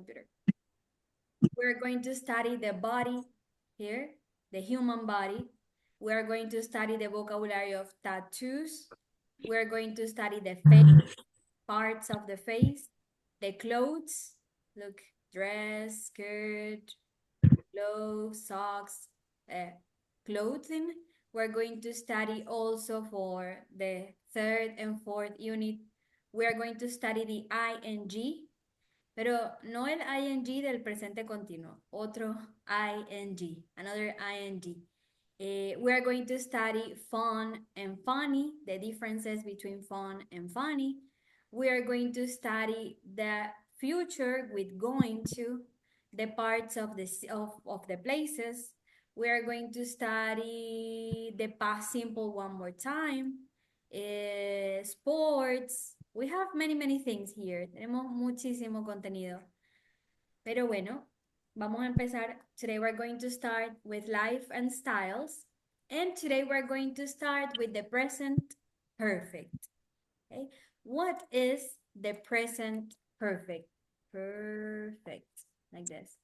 computer. We're going to study the body here, the human body. We're going to study the vocabulary of tattoos. We're going to study the face, parts of the face, the clothes, look, dress, skirt, clothes, socks, clothing. We're going to study also for the third and fourth unit. We are going to study the ing, pero no el ing del presente continuo, otro ing, another ing. We are going to study fun and funny, the differences between fun and funny. We are going to study the future with going to, the parts of the places. We are going to study the past simple one more time, sports. We have many things here. Tenemos muchísimo contenido. Pero bueno, vamos a empezar. Today we're going to start with life and styles. And today we're going to start with the present perfect. Okay? What is the present perfect? Perfect, like this.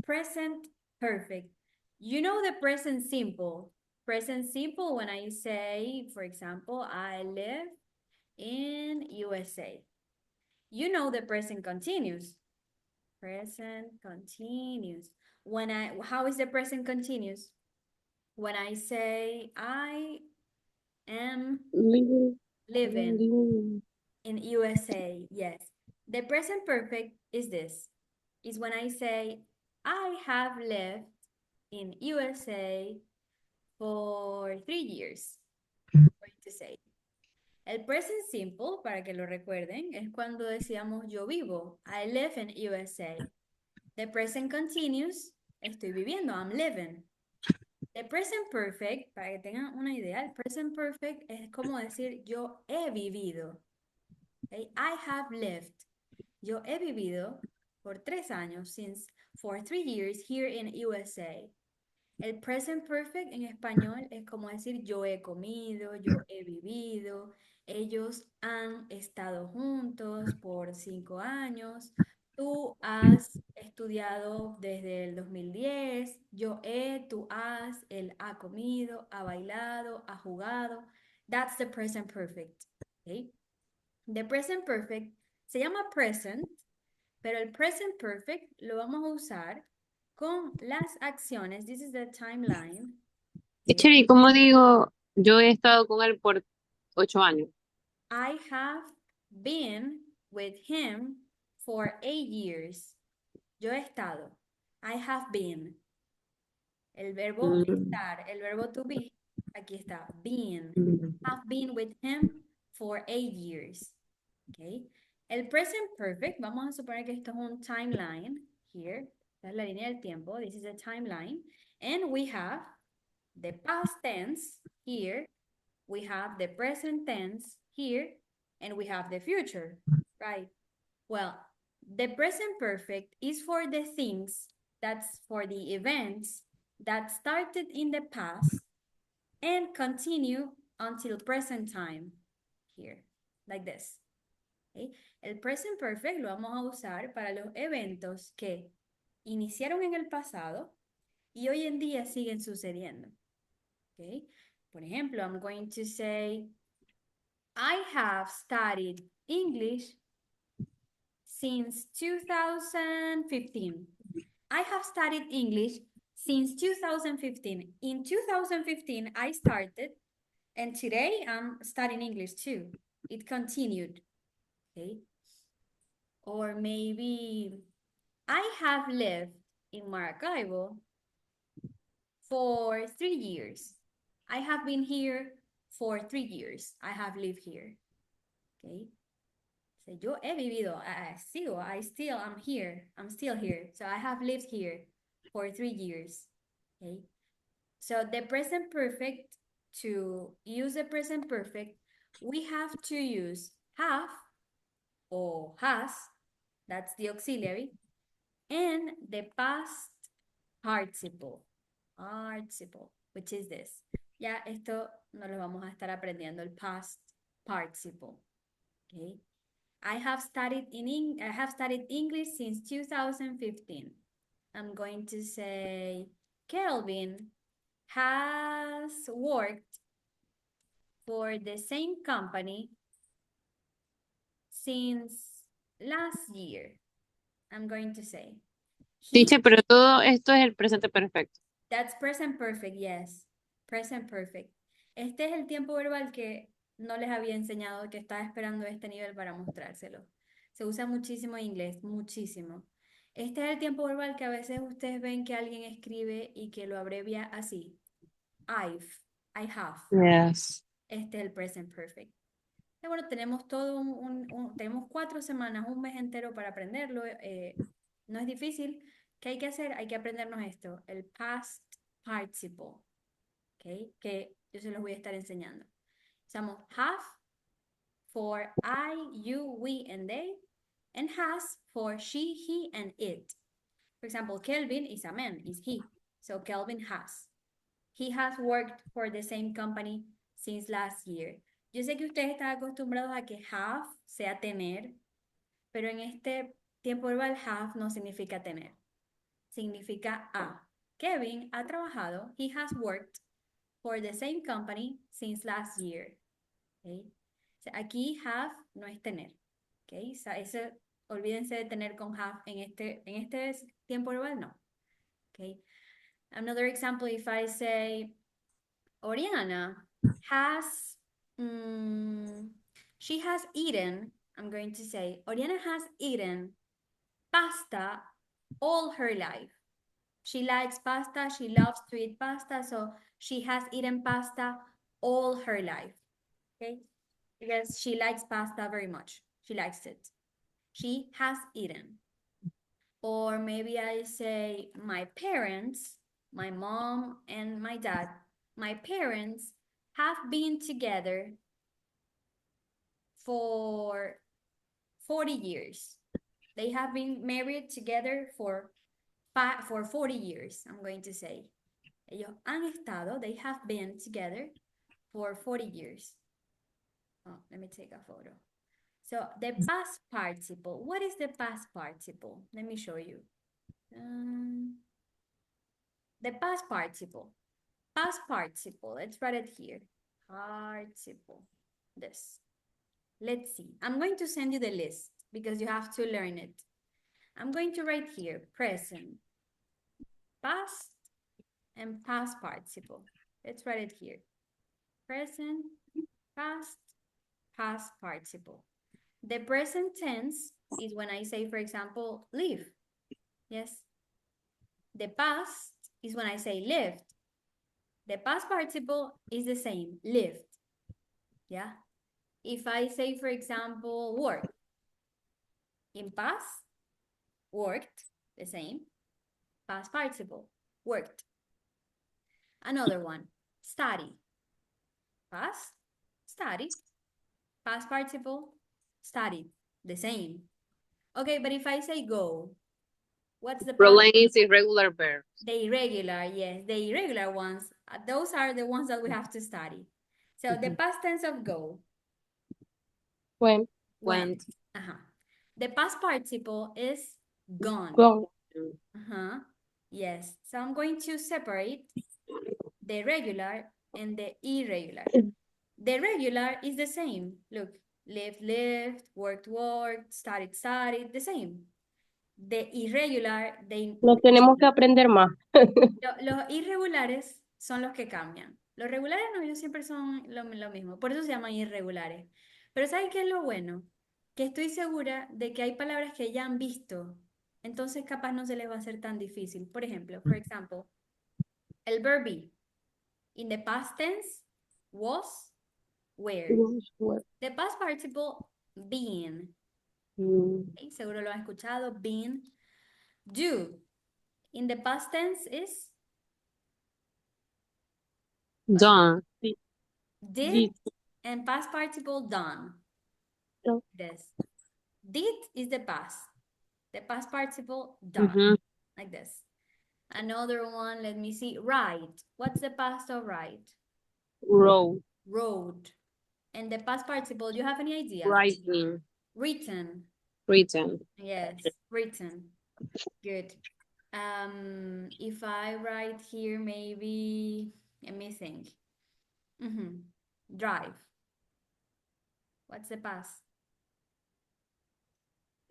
Present perfect. You know the present simple. Present simple when I say, for example, I live in USA. You know the present continuous. Present continuous. How is the present continuous? When I say I am living in USA, yes. The present perfect is this. Is when I say I have lived in USA for 3 years. I'm going to say. El present simple, para que lo recuerden, es cuando decíamos yo vivo. I live in USA. The present continuous, estoy viviendo, I'm living. The present perfect, para que tengan una idea, el present perfect es como decir yo he vivido. Okay? I have lived. Yo he vivido por 3 años, for 3 years here in USA. El present perfect en español es como decir yo he comido, yo he vivido, ellos han estado juntos por 5 años, tú has estudiado desde el 2010, yo he, tú has, él ha comido, ha bailado, ha jugado. That's the present perfect. Okay? The present perfect se llama present, pero el present perfect lo vamos a usar con las acciones. This is the timeline. Teacher, ¿y cómo digo? Yo he estado con él por 8 años. I have been with him for 8 years. Yo he estado. I have been. El verbo Mm, estar, el verbo to be. Aquí está. Been. mm. Have been with him for 8 years. Okay. El present perfect, vamos a suponer que esto es un timeline. Here. Esta es la línea del tiempo. This is a timeline. And we have the past tense here, we have the present tense here, and we have the future, right? Well, the present perfect is for the things, that's for the events that started in the past and continue until present time, here, like this. Okay? El present perfect lo vamos a usar para los eventos que iniciaron en el pasado y hoy en día siguen sucediendo. Okay? Por ejemplo, I'm going to say, I have studied English since 2015. I have studied English since 2015. In 2015, I started, and today I'm studying English too. It continued, okay? Or maybe I have lived in Maracaibo for 3 years. I have been here for 3 years. I have lived here. Okay. So yo he vivido, I'm here. I'm still here. So I have lived here for 3 years. Okay. So the present perfect, to use the present perfect, we have to use have or has, that's the auxiliary, and the past participle, which is this. Ya esto no lo vamos a estar aprendiendo, el past participle. Okay. I have studied English since 2015. I'm going to say Kelvin has worked for the same company since last year. I'm going to say. Teacher, pero todo esto es el presente perfecto. That's present perfect, yes. Present perfect. Este es el tiempo verbal que no les había enseñado, que estaba esperando este nivel para mostrárselo. Se usa muchísimo en inglés, muchísimo. Este es el tiempo verbal que a veces ustedes ven que alguien escribe y que lo abrevia así. I have. Yes. Este es el present perfect. Y bueno, tenemos tenemos 4 semanas, un mes entero para aprenderlo. No es difícil. ¿Qué hay que hacer? Hay que aprendernos esto, el past participle, ¿ok? Que yo se los voy a estar enseñando. Usamos have for I, you, we, and they, and has for she, he, and it. For example, Kelvin is a man, is he. So Kelvin has. He has worked for the same company since last year. Yo sé que ustedes están acostumbrados a que have sea tener, pero en este tiempo verbal have no significa tener. Significa a. Kevin ha trabajado, he has worked for the same company since last year. Okay. O sea, aquí have no es tener. Okay. O sea, olvídense de tener con have en este tiempo verbal, no. Okay. Another example, if I say, Oriana has, she has eaten, I'm going to say, Oriana has eaten pasta all her life. She likes pasta, she loves to eat pasta, so she has eaten pasta all her life, okay? Because she likes pasta very much. She likes it. She has eaten. Or maybe I say, my parents, my mom and my dad, my parents have been together for 40 years. They have been married together for 40 years, I'm going to say. Ellos han estado, they have been together for 40 years. Oh, let me take a photo. So the past participle, what is the past participle? Let me show you. The past participle. Past participle, let's write it here. Participle, this. Let's see. I'm going to send you the list because you have to learn it. I'm going to write here, present, past, and past participle. Let's write it here. Present, past, past participle. The present tense is when I say, for example, live. Yes. The past is when I say lived. The past participle is the same, lived. Yeah. If I say, for example, work. In past, worked, the same. Past participle, worked. Another one, study. Past, studied. Past participle, studied, the same. Okay, but if I say go, what's the past? Relates irregular verbs. The irregular, yes, the irregular ones. Those are the ones that we have to study. So the past tense of go. Went. Went. The past participle is gone. Gone. Yes. So I'm going to separate the regular and the irregular. The regular is the same. Look, lived, worked, studied, the same. The irregular, Lo tenemos que aprender más. los irregulares son los que cambian. Los regulares no, ellos siempre son lo mismo. Por eso se llaman irregulares. Pero ¿saben qué es lo bueno? Que estoy segura de que hay palabras que ya han visto. Entonces capaz no se les va a hacer tan difícil. Por ejemplo, el verb be. In the past tense, was, were. The past participle, been. Okay, seguro lo han escuchado, been. Do. In the past tense is Done. did, and past participle done. This. Did is the past. The past participle done. Like this. Another one, let me see. Ride. What's the past of ride? Road. Road. And the past participle, do you have any idea? Riding. Written. Written. Yes, written. Good. If I write here, maybe, let me think. Drive. What's the past?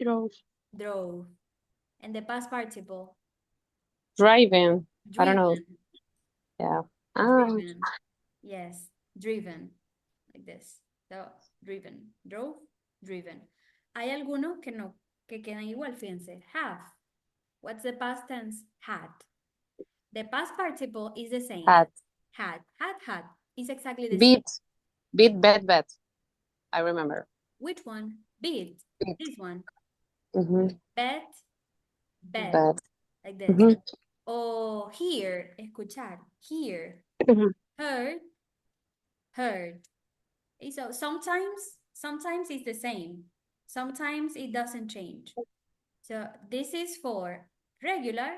Drove. Drove. And the past participle? Driving. I don't know. Driven. Yeah. Ah, Driven. Yes, driven. Like this. So, driven. Drove, driven. Hay algunos que no, que quedan igual, fíjense. Have. What's the past tense? Had. The past participle is the same. had. Had. It's exactly the Beat. same. Beat, bet. I remember. Which one? Beat. Beat. This one. Mhm. Bet. Bet. Like this. Mhm. O hear, escuchar. Hear. Mhm. Heard. Okay, so sometimes it's the same. Sometimes it doesn't change. So this is for regular.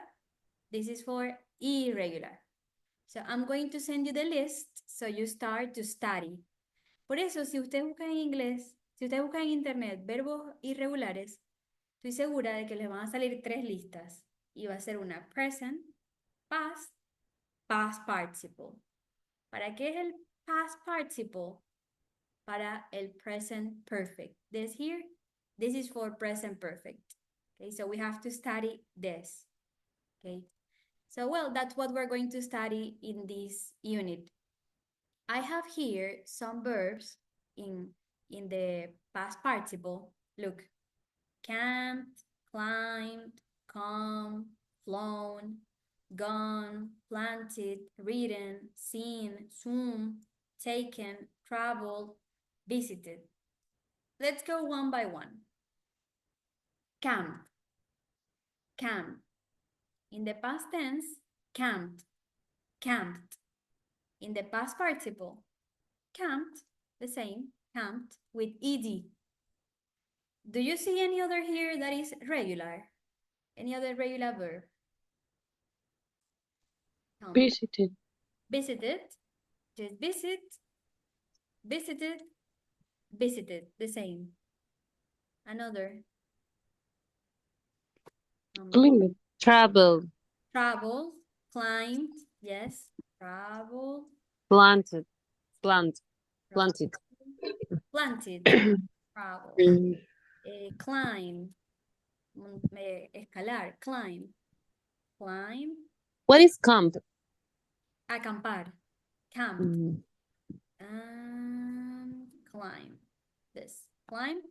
This is for irregular. So I'm going to send you the list so you start to study. Por eso, si usted busca en inglés, si usted busca en internet verbos irregulares, estoy segura de que les van a salir 3 listas. Y va a ser una present, past, past participle. ¿Para qué es el past participle? Para el present perfect. This here, this is for present perfect. Okay, so we have to study this. Okay, so well, that's what we're going to study in this unit. I have here some verbs in the past participle. Look, camped, climbed, come, flown, gone, planted, ridden, seen, swum, taken, traveled, visited. Let's go one by one. Camp. In the past tense, camped. In the past participle, camped, the same, camped with ed. Do you see any other here that is regular? Any other regular verb? Tell me. Visited. Visited, just visited, the same. Another. Climbed. Travel. Travel, climbed, yes, travel, Planted. travel, Planted. planted, travel, climb, escalar, climb, What is camp? acampar, camp, climb, this, climb,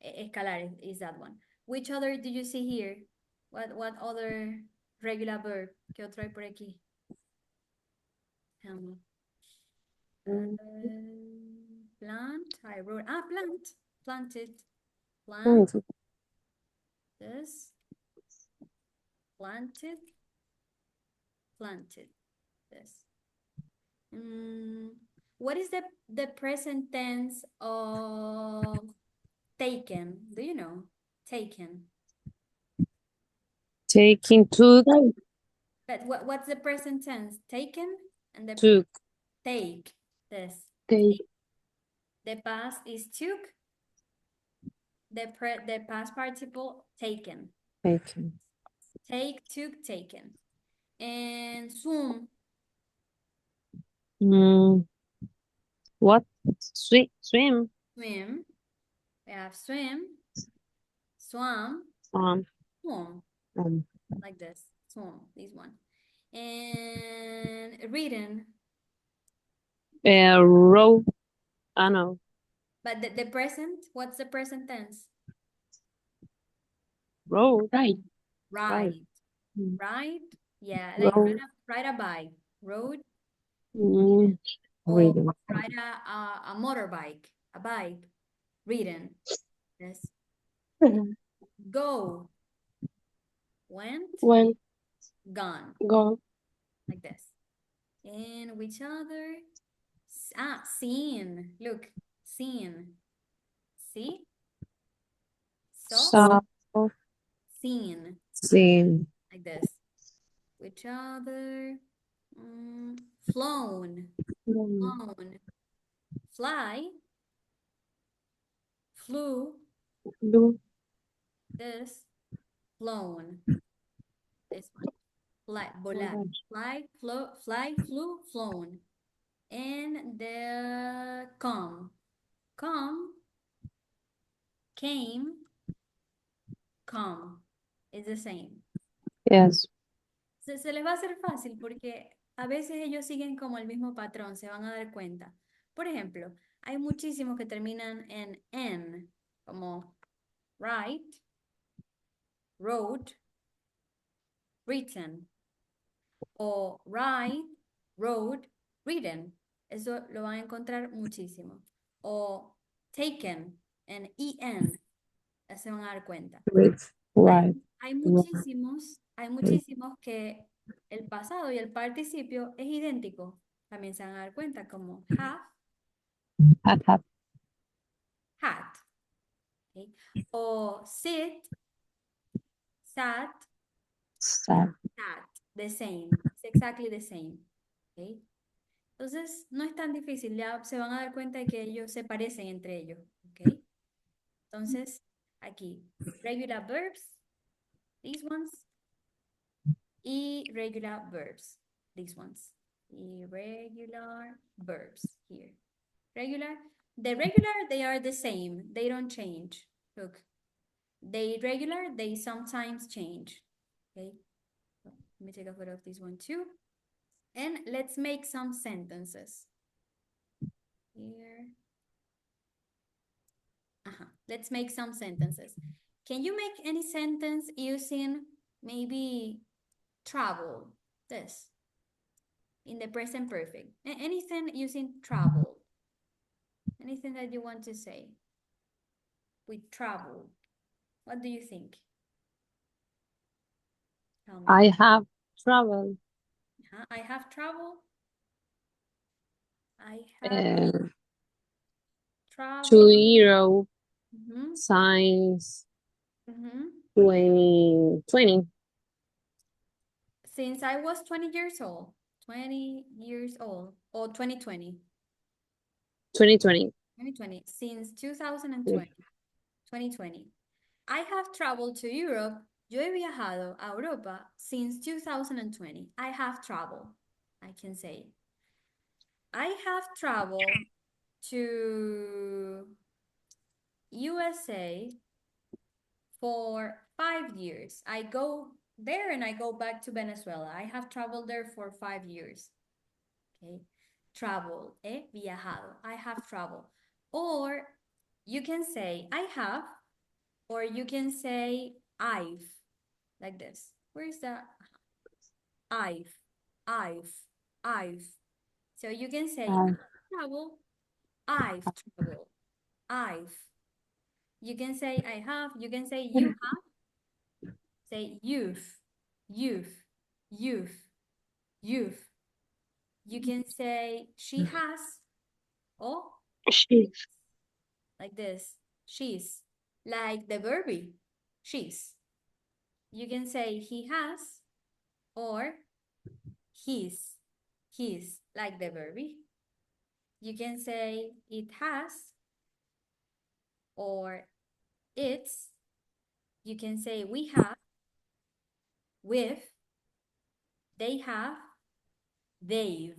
escalar is that one. Which other do you see here? What other regular verb? ¿Qué otro hay por aquí? Tell me. Plant, I wrote, planted, this, planted, this. What is the present tense of taken? Do you know? Taken. Taking, took, But what's the present tense? Taken and the took. take. This. Take. The past is took. The past participle taken. Taken. Take, took, taken. And swim. What? Swim. Swim. We have swim, swam, swum. Like this. Swum, this one. And ridden. Row. I know. But the present, what's the present tense? Row. Right. Ride. Mm. Ride? Yeah, like Row. ride a bike. Road. Reading. Or ride a motorbike. A bike. Ridden. Yes. Go. Went. Went. Gone. Gone. Like this. And which other? Seen. Look, seen. See? Saw. Seen. Seen. Like this. Which other? Flown. Flown. Fly. flew, Flew. this, flown, this one. Fly, volar, fly, flew, flown. And the come, came, come. It's the same. Yes. Se les va a hacer fácil porque a veces ellos siguen como el mismo patrón, se van a dar cuenta. Por ejemplo, hay muchísimos que terminan en N, como write, wrote, written, o write, wrote, written. Eso lo van a encontrar muchísimo. O taken, en EN, se van a dar cuenta. Right. Hay muchísimos que el pasado y el participio es idéntico. También se van a dar cuenta como have, Have. had. ¿Ok? O sit, sat, Sat. sat. The same. It's exactly the same. ¿Ok? Entonces, no es tan difícil. Ya se van a dar cuenta de que ellos se parecen entre ellos. ¿Ok? Entonces, aquí, regular verbs, these ones, irregular verbs, these ones. Irregular verbs here. Regular. The regular, they are the same. They don't change. Look. The irregular, they sometimes change. Okay. Let me take a photo of this one too. And let's make some sentences. Here. Let's make some sentences. Can you make any sentence using maybe travel? This. In the present perfect. Anything using travel. Anything that you want to say with travel. What do you think? Tell me. I have traveled I have traveled. I have to traveled. Europe Mhm, since mhm. 2020. Since I was 20 years old. 20 years old. Or 2020. 2020. 2020. Since 2020. 2020. I have traveled to Europe. Yo he viajado a Europa since 2020. I have traveled. I can say. I have traveled to USA for 5 years. I go there and I go back to Venezuela. I have traveled there for 5 years. Okay. Travel, viajado. I have traveled. Or you can say I have, or you can say I've, like this. Where's that? I've, I've. So you can say I travel, I've traveled, I've. You can say I have, you can say you have, say you've. You can say she has, or She. like this, she's, like the verb, she's. You can say he has, or he's, like the verb. You can say it has, or it's. You can say we have, with, they have, they've.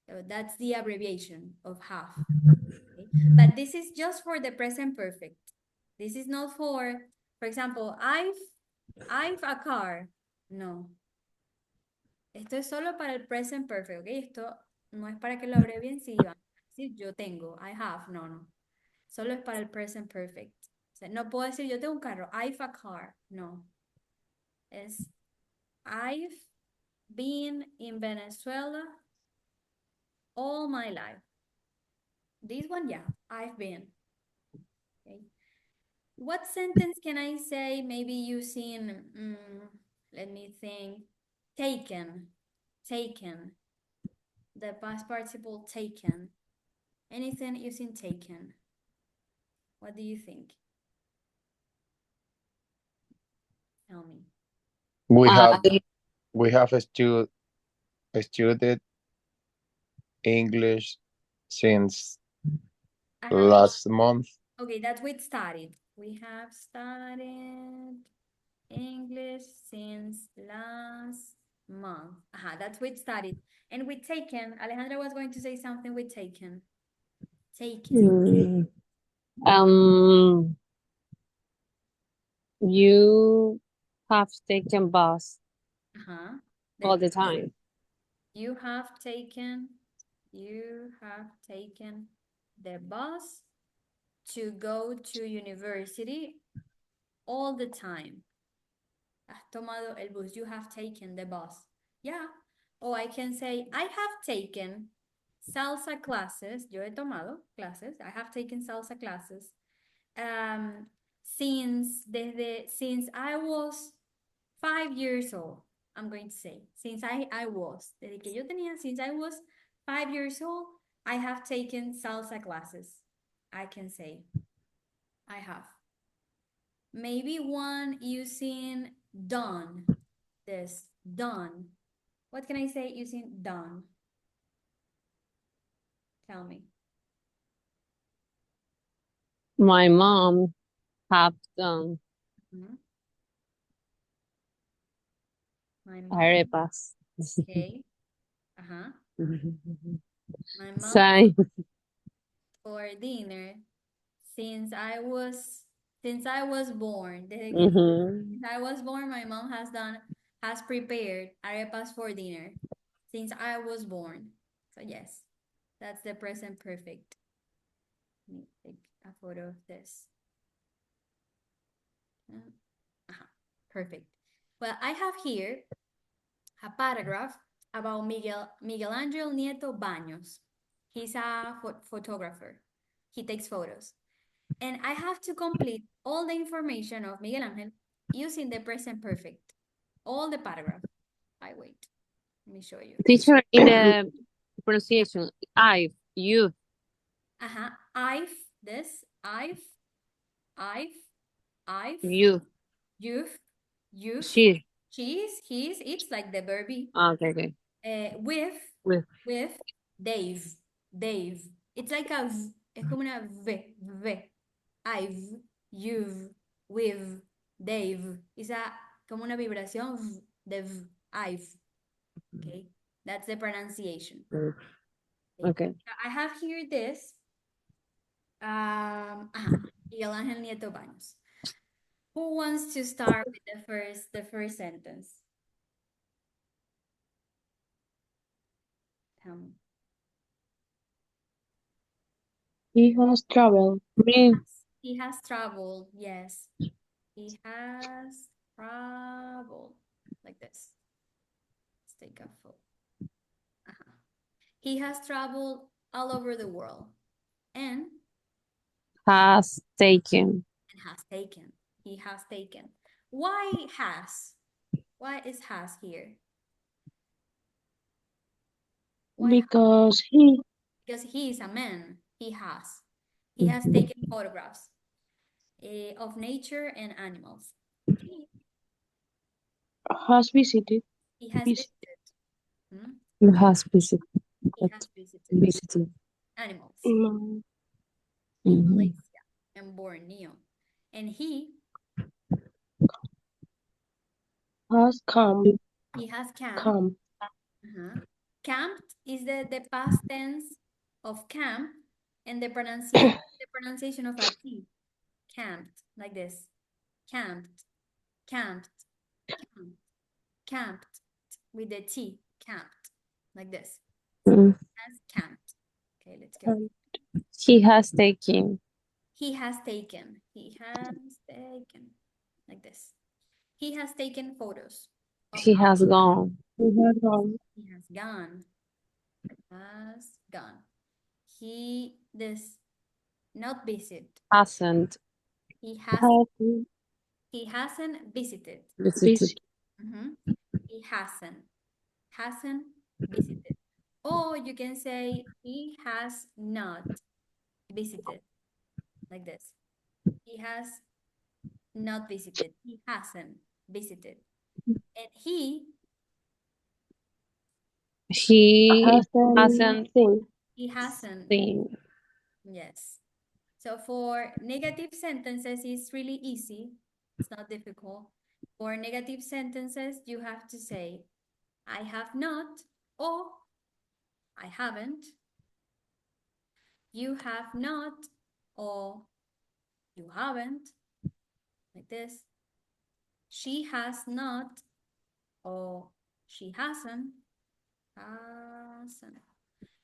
So that's the abbreviation of have. Okay? But this is just for the present perfect. This is not for example, I've a car. No. Esto es solo para el present perfect, ¿ok? Esto no es para que lo abrevien si van a decir yo tengo, I have, no. Solo es para el present perfect. O sea, no puedo decir yo tengo un carro, I've a car, no. Es I've been in Venezuela all my life. This one, yeah, I've been. Okay. What sentence can I say maybe using, let me think, taken, the past participle taken. Anything using taken. What do you think? Tell me. We have studied English since I have Last month. okay, that's we studied. We have studied English since last month. That's we studied. And we taken, Alejandra was going to say something with taken. Taken. Mm. You have taken bus all the time. You have taken the bus to go to university all the time. Has tomado el bus. You have taken the bus. Yeah. Or I can say, I have taken salsa classes. Yo he tomado clases. I have taken salsa classes. Since I was 5 years old, I'm going to say. Since desde que yo tenía, since I was 5 years old, I have taken salsa classes. I can say, I have. Maybe one using done. This, done. What can I say using done? Tell me. My mom have done My mom. arepas. Okay. My mom Same. for dinner since I was born. Since I was born, my mom has prepared arepas for dinner since I was born. So yes, that's the present perfect. Let me take a photo of this. Perfect. Well, I have here a paragraph about Miguel Ángel Nieto Baños. He's a photographer. He takes photos. And I have to complete all the information of Miguel Ángel using the present perfect. All the paragraph. Wait. Let me show you. Teacher, in the pronunciation, you. I've, You. you've, She. she's, he's, it's like the verb. Okay. With, Dave. It's like a v, es como una v. I've, you've, with, Dave. It's como una vibración v, de v, I've. Okay, that's the pronunciation. Okay. I have here this. Miguel Ángel Nieto Baños. Who wants to start with the first sentence? Tell me. He has traveled. He has traveled, yes. He has traveled. Like this. Let's take a photo. He has traveled all over the world. And has taken. He has taken. Why has? Why is has here? Why Because he is a man. He has taken photographs of nature and animals. He has visited. He has visited. He has visited. He has visited animals in Malaysia and Borneo. And he has come. He has camped. Camped is the past tense of camp and the pronunciation of a T. Camped, like this. Camped with the T. Camped, like this. Has camped. Okay, let's go. He has taken. He has taken, like this. He has taken photos. He has gone. He has gone. He has gone. He does not visit. Hasn't. He hasn't visited. He hasn't visited. Or you can say he has not visited. Like this. He has not visited. He hasn't visited. And he hasn't seen. He hasn't. seen. Yes. So for negative sentences, it's really easy. It's not difficult. For negative sentences, you have to say, I have not, or I haven't. You have not, or you haven't, like this. She has not, or she hasn't. Hasn't.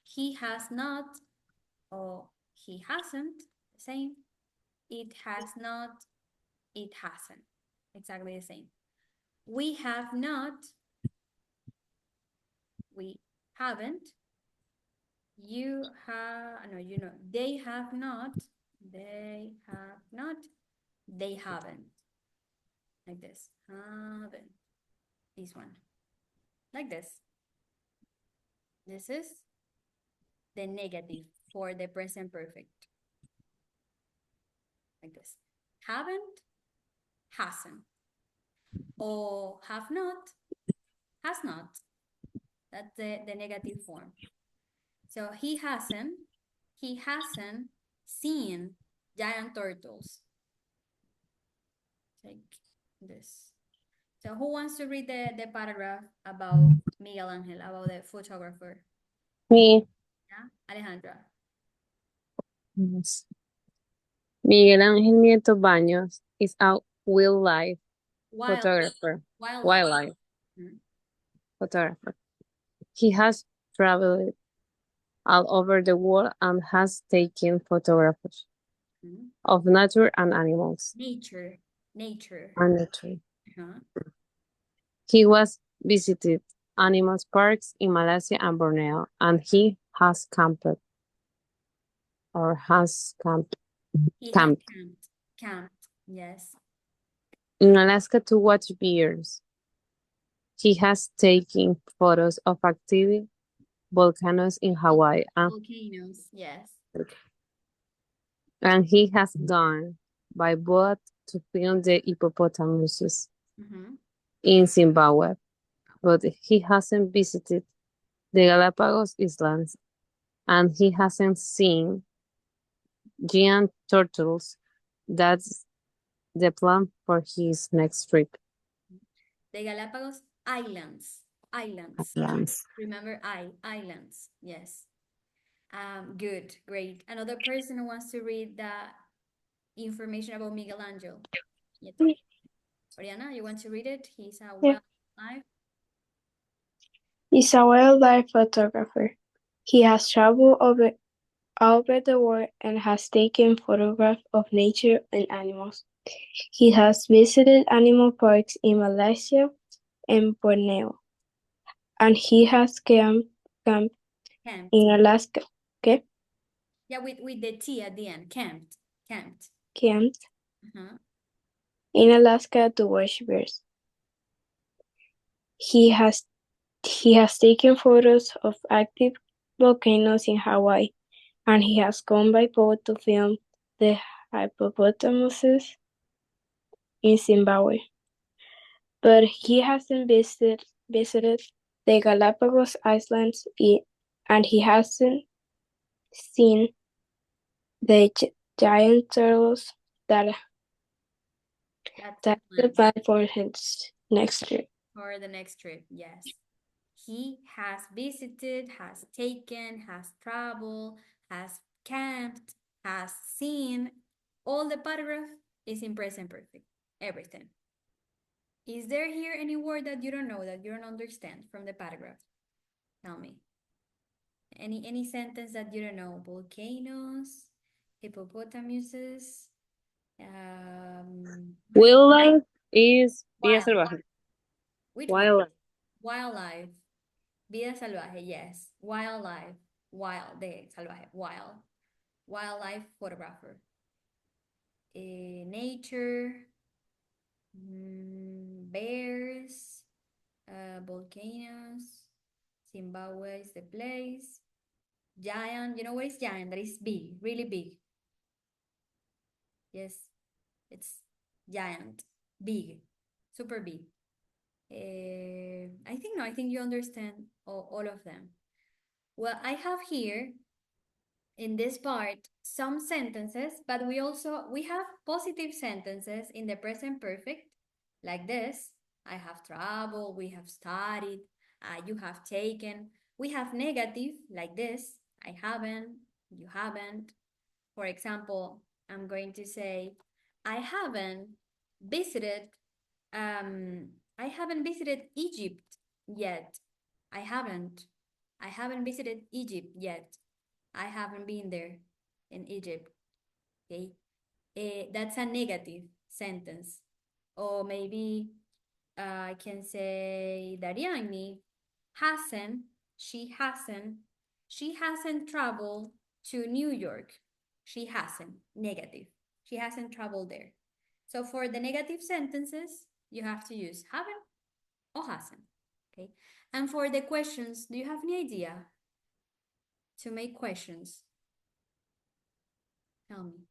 He has not, or he hasn't. The same. It has not, it hasn't. Exactly the same. We have not, we haven't. You have, no, you know, they have not, they have not, they haven't. Like this, haven't. This one, like this. This is the negative for the present perfect. Like this. Haven't, hasn't. Or have not, has not. That's the negative form. So he hasn't seen giant turtles. Like this. So who wants to read the paragraph about Miguel Angel, about the photographer? Me. Yeah, Alejandra. Yes. Miguel Ángel Nieto Baños is a wildlife photographer. Wildlife Mhm. photographer. He has traveled all over the world and has taken photographs Mhm. of nature and animals. Nature. And nature. Uh-huh. He was visited animal parks in Malaysia and Borneo, and he has camped or has camped, He has camped camped, yes. in Alaska to watch bears. He has taken photos of active volcanoes in Hawaii, Volcanoes, yes. and he has gone by boat to film the hippopotamuses Mhm. in Zimbabwe, but he hasn't visited the Galapagos Islands, and he hasn't seen giant turtles. That's the plan for his next trip. The Galapagos Islands. Islands. Yes. Remember islands. Yes. Good, great. Another person who wants to read the information about Miguel Angel. Nieto. Oriana, you want to read it? He's a Yeah. wildlife. He's a wildlife photographer. He has traveled all over the world and has taken photographs of nature and animals. He has visited animal parks in Malaysia and Borneo, and he has camped Camped. in Alaska. Okay? Yeah, with the T at the end. Camped. Camped Uh-huh. in Alaska to watch bears. He has taken photos of active volcanoes in Hawaii, and he has gone by boat to film the hippopotamuses in Zimbabwe. But he hasn't visited the Galapagos Islands, and he hasn't seen the giant turtles. That's the plan for his next trip. For the next trip, yes. He has visited, has taken, has traveled, has camped, has seen. All the paragraph is in present perfect. Everything. Is there here any word that you don't know, that you don't understand from the paragraph? Tell me. Any sentence that you don't know? Volcanoes, hippopotamuses, Wildlife is vida wild. salvaje. Which Wildlife. one? Wildlife. Vida salvaje, yes. Wildlife. Wild, de salvaje. Wild. Wildlife photographer. Nature. Bears. Volcanoes. Zimbabwe is the place. Giant. You know what is giant? That is big. Really big. Yes. It's giant. Big. Super big. I think you understand all of them. Well, I have here in this part some sentences, but we have positive sentences in the present perfect, like this. I have traveled, we have studied, you have taken. We have negative, like this. I haven't, you haven't. For example, I'm going to say, I haven't visited, I haven't visited Egypt yet. I haven't. I haven't visited Egypt yet. I haven't been there in Egypt. Okay. That's a negative sentence. Or maybe I can say Dariani hasn't, she hasn't, she hasn't traveled to New York. She hasn't, negative. She hasn't traveled there. So for the negative sentences, you have to use haven't or hasn't. Okay. And for the questions, do you have any idea to make questions? Tell me.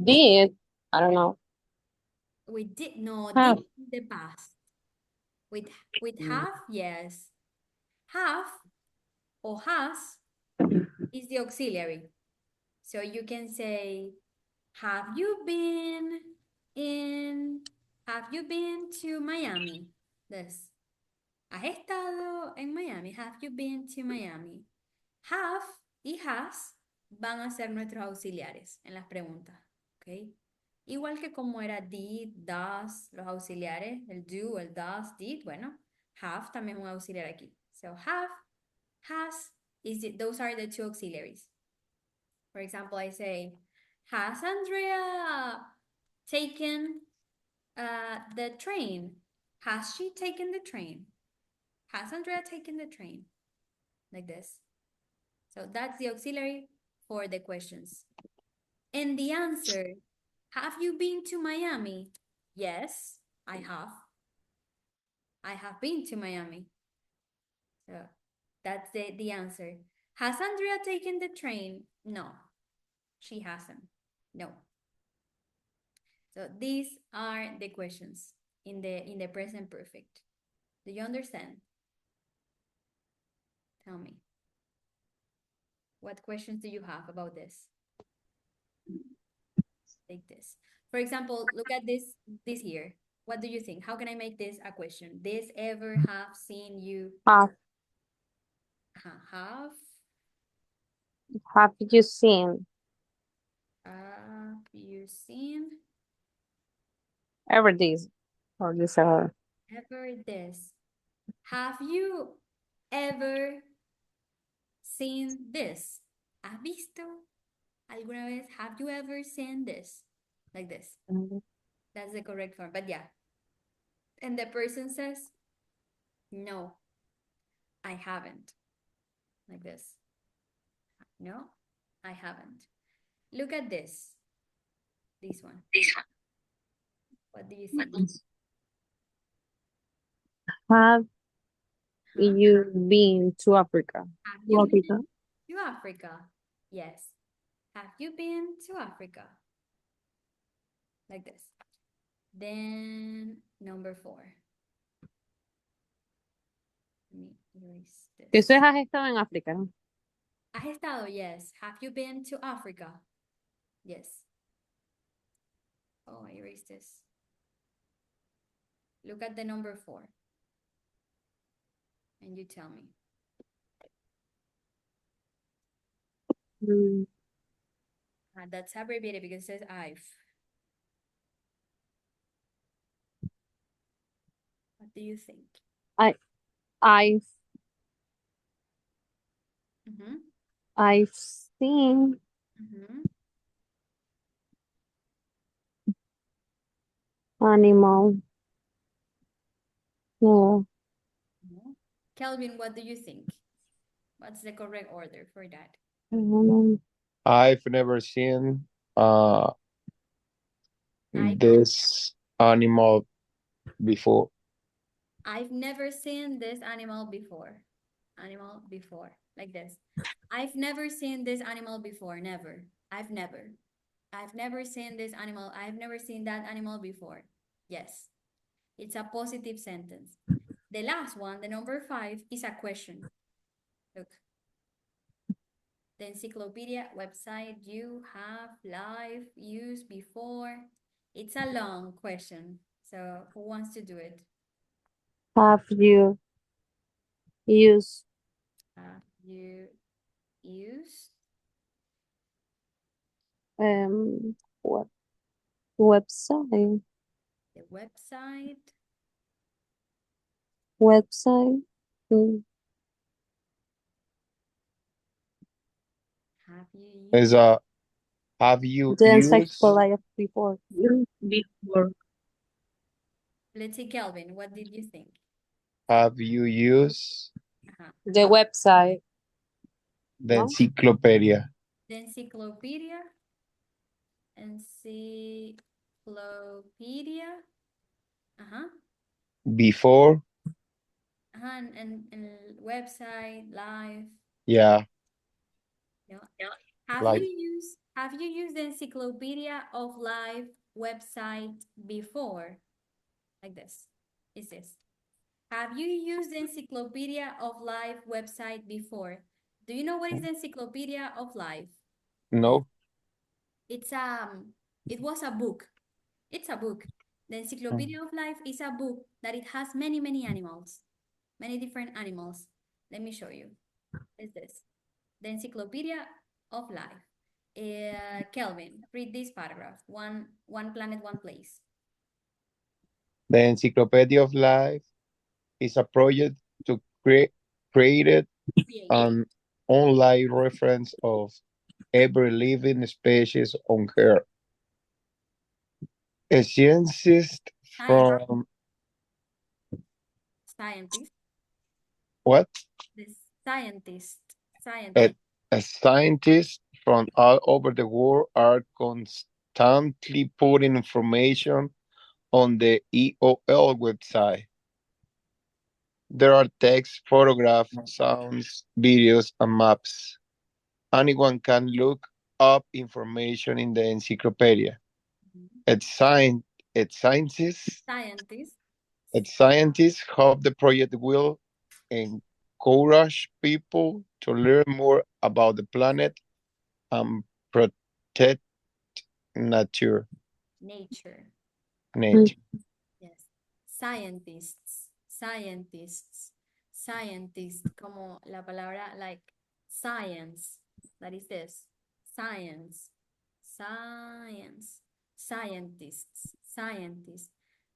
Did, I don't know. We did no Have. did in the past. With have, yes. Have or has is the auxiliary. So you can say, have you been to Miami? This. ¿Has estado en Miami? Have you been to Miami? Have y has van a ser nuestros auxiliares en las preguntas. ¿Ok? Igual que como era did, does, los auxiliares, el do, el does, did, bueno, have también es un auxiliar aquí. So have, has, those are the two auxiliaries. For example, I say, has Andrea taken the train? Has she taken the train? Has Andrea taken the train? Like this. So that's the auxiliary for the questions. And the answer, have you been to Miami? Yes, I have. I have been to Miami. So that's the answer. Has Andrea taken the train? No, she hasn't. No. So these are the questions in the present perfect. Do you understand? Tell me. What questions do you have about this? Take this. For example, look at this here. What do you think? How can I make this a question? This ever have seen you? Have. Have. Have you seen? Have you seen? Ever this. Or this ever. Ever this. Have you ever seen this? ¿Has visto alguna vez? Have you ever seen this? Like this. That's the correct form. But yeah. And the person says, no, I haven't. Like this. No, I haven't. Look at this. This one. What do you think? Have you been to Africa? Have you been to Africa? Yes. Have you been to Africa? Like this. Then number 4. Let me erase this. Eso es has estado en África, ¿no? Has estado, yes. Have you been to Africa? Yes. Oh, I erased this. Look at the number 4. And you tell me. That's abbreviated because it says I've. What do you think? I've seen animal. No. Kelvin, what do you think? What's the correct order for that? I've never seen this animal before. I've never seen this animal before. Animal before, like this. I've never seen this animal before, never. I've never seen this animal. I've never seen that animal before. Yes, it's a positive sentence. The last one, the number 5, is a question. Look. The encyclopedia website you have live used before. It's a long question. So who wants to do it? Have you used Have you used what website? the website? Website? Have you Is used? have you The used encyclopedia before. Before. Let's see, Kelvin, what did you think? have you used The website. the No? encyclopedia The encyclopedia? Encyclopedia? Uh-huh. before? And website, live. Yeah, Yeah. Have like you used the Encyclopedia of Life website before? Like this. Is this? Have you used the Encyclopedia of Life website before? Do you know what is the Encyclopedia of Life? no. It's it was a book. It's a book. The Encyclopedia of Life is a book that it has many animals, many different animals. Let me show you. Is this? The Encyclopedia of Life. Kelvin, read this paragraph. One planet, one place. The Encyclopedia of Life is a project to create an online reference of every living species on Earth. A scientist from Scientist. what? The scientist. A scientist from all over the world are constantly putting information on the EOL website. There are text, photographs, sounds, videos, and maps. Anyone can look up information in the encyclopedia. Scientists hope the project will encourage people to learn more about the planet and protect nature. Nature. Yes. Scientists, como la palabra like science. That is this. Scientists.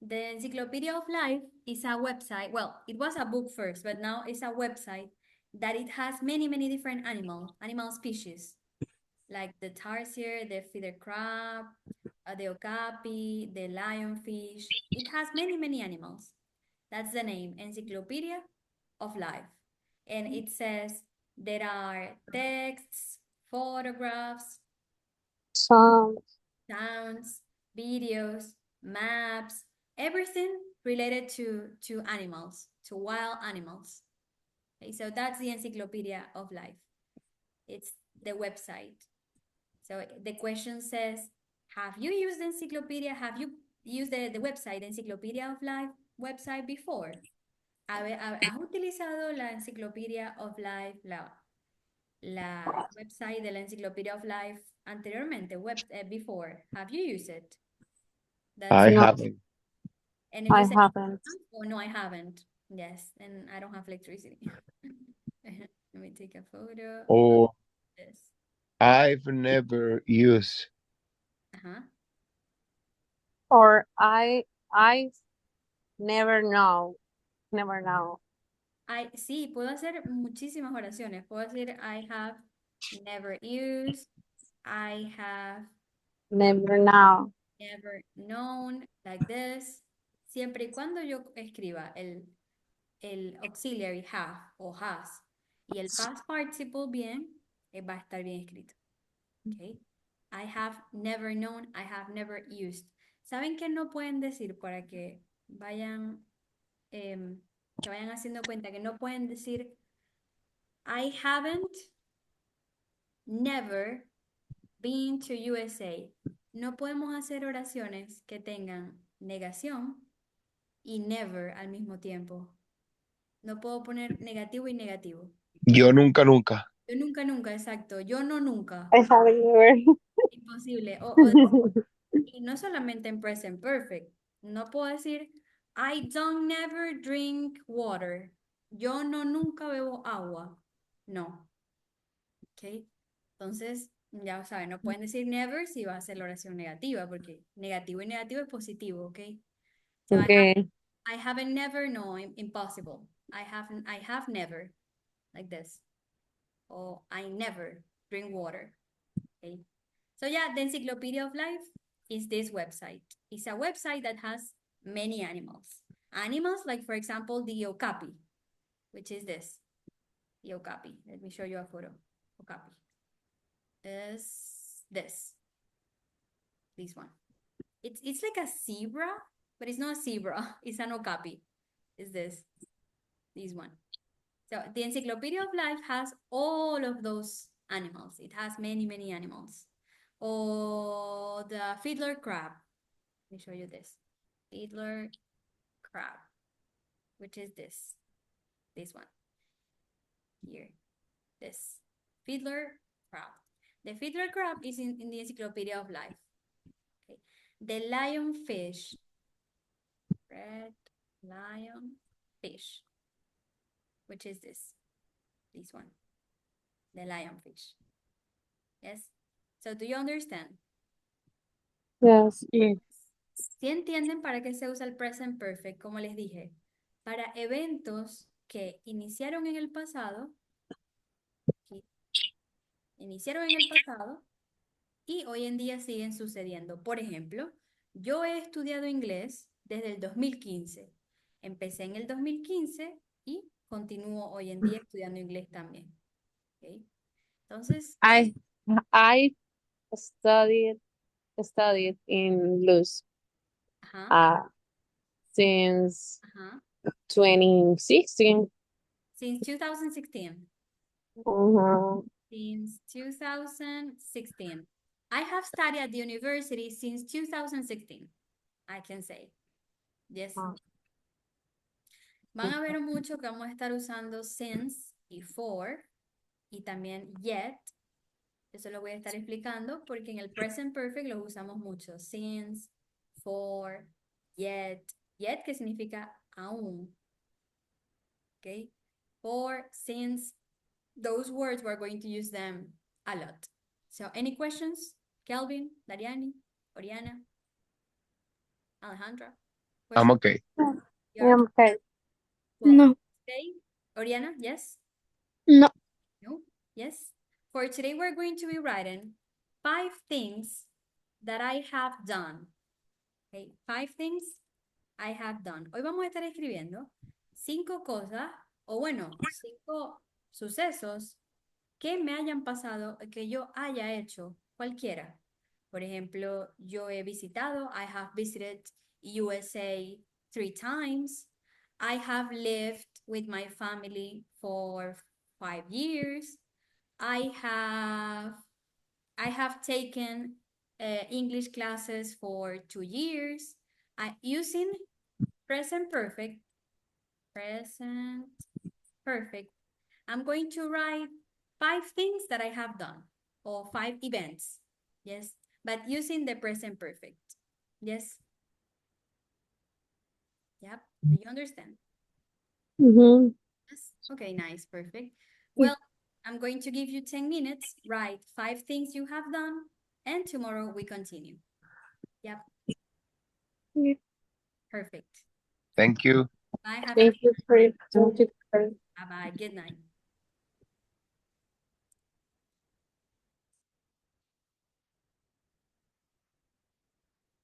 The Encyclopedia of Life is a website. Well, it was a book first, but now it's a website that it has many different animal species, like the tarsier, the feather crab, the okapi, the lionfish. It has many animals. That's the name, Encyclopedia of Life. And it says there are texts, photographs, Sounds, videos, maps, everything related to animals, to wild animals. Okay, so that's the Encyclopedia of Life. It's the website. So the question says, have you used the encyclopedia? Have you used the website, the Encyclopedia of Life website before? ¿Has utilizado la Encyclopedia of Life, la website de la Encyclopedia of Life anteriormente, before? Have you used it? I No. haven't. And if I you say, haven't. oh, no, I haven't. Yes, and I don't have electricity. Let me take a photo. Or This. I've never used. Or I never know. Sí, puedo hacer muchísimas oraciones. Puedo decir I have never used, I have Never know. never known, like this. Siempre y cuando yo escriba el auxiliary have o has y el past participle bien, va a estar bien escrito. Okay. I have never known, I have never used. ¿Saben qué no pueden decir para que vayan haciendo cuenta que no pueden decir I haven't never been to USA? No podemos hacer oraciones que tengan negación y never al mismo tiempo. No puedo poner negativo y negativo. Yo nunca. Yo nunca, nunca, exacto. Yo no nunca. I haven't never. Imposible. Mm. Y no solamente en present perfect. No puedo decir, I don't never drink water. Yo no nunca bebo agua. No. ¿Ok? Entonces, ya saben, no pueden decir never si va a ser la oración negativa, porque negativo y negativo es positivo, ¿ok? So Okay. I haven't never, no, impossible. I have never, like this. Or I never drink water. Okay. So yeah, the Encyclopedia of Life is this website. It's a website that has many animals. Animals like, for example, the okapi, which is this. The okapi. Let me show you a photo. Okapi is this. This one. It's like a zebra, but it's not a zebra. It's an okapi. It's this one. So the Encyclopedia of Life has all of those animals. It has many, many animals. Or the fiddler crab. Let me show you this. Fiddler crab, which is this one here. This fiddler crab. The fiddler crab is in the Encyclopedia of Life. Okay. The lionfish. Red lion fish, which is this one. The lionfish. Yes. So do you understand? Yes. ¿Sí entienden para qué se usa el present perfect? Como les dije, para eventos que iniciaron en el pasado, y hoy en día siguen sucediendo. Por ejemplo, yo he estudiado inglés desde el 2015. Empecé en el 2015 y continúo hoy en día estudiando inglés también. ¿Ok? Entonces, I studied in Luz ajá, since ajá. 2016. Since 2016. Uh-huh. Since 2016. I have studied at the university since 2016, I can say. Yes. Van a ver mucho que vamos a estar usando since y for y también yet. Eso lo voy a estar explicando porque en el present perfect lo usamos mucho. Since, for, yet. Yet que significa aún. ¿Ok? For, since, those words we're going to use them a lot. So any questions? Kelvin, Dariani, Oriana, Alejandra? I'm Questions? okay. You are? Okay. Well, No. today, Oriana, yes? No. No? Yes? For today, we're going to be writing 5 things that I have done. Okay, 5 things I have done. Hoy vamos a estar escribiendo 5 cosas, o bueno, 5 sucesos que me hayan pasado, que yo haya hecho, cualquiera. Por ejemplo, yo he visitado, I have visited USA 3 times. I have lived with my family for 5 years. I have taken English classes for 2 years. Using present perfect, I'm going to write 5 things that I have done, or 5 events, yes, but using the present perfect, yes. Yep, do you understand? Mm-hmm. Yes. Okay, nice, perfect. Well, I'm going to give you 10 minutes, write 5 things you have done, and tomorrow we continue. Yep. Yeah. Perfect. Thank you. Bye, have a Thank good you for your Bye-bye, good night.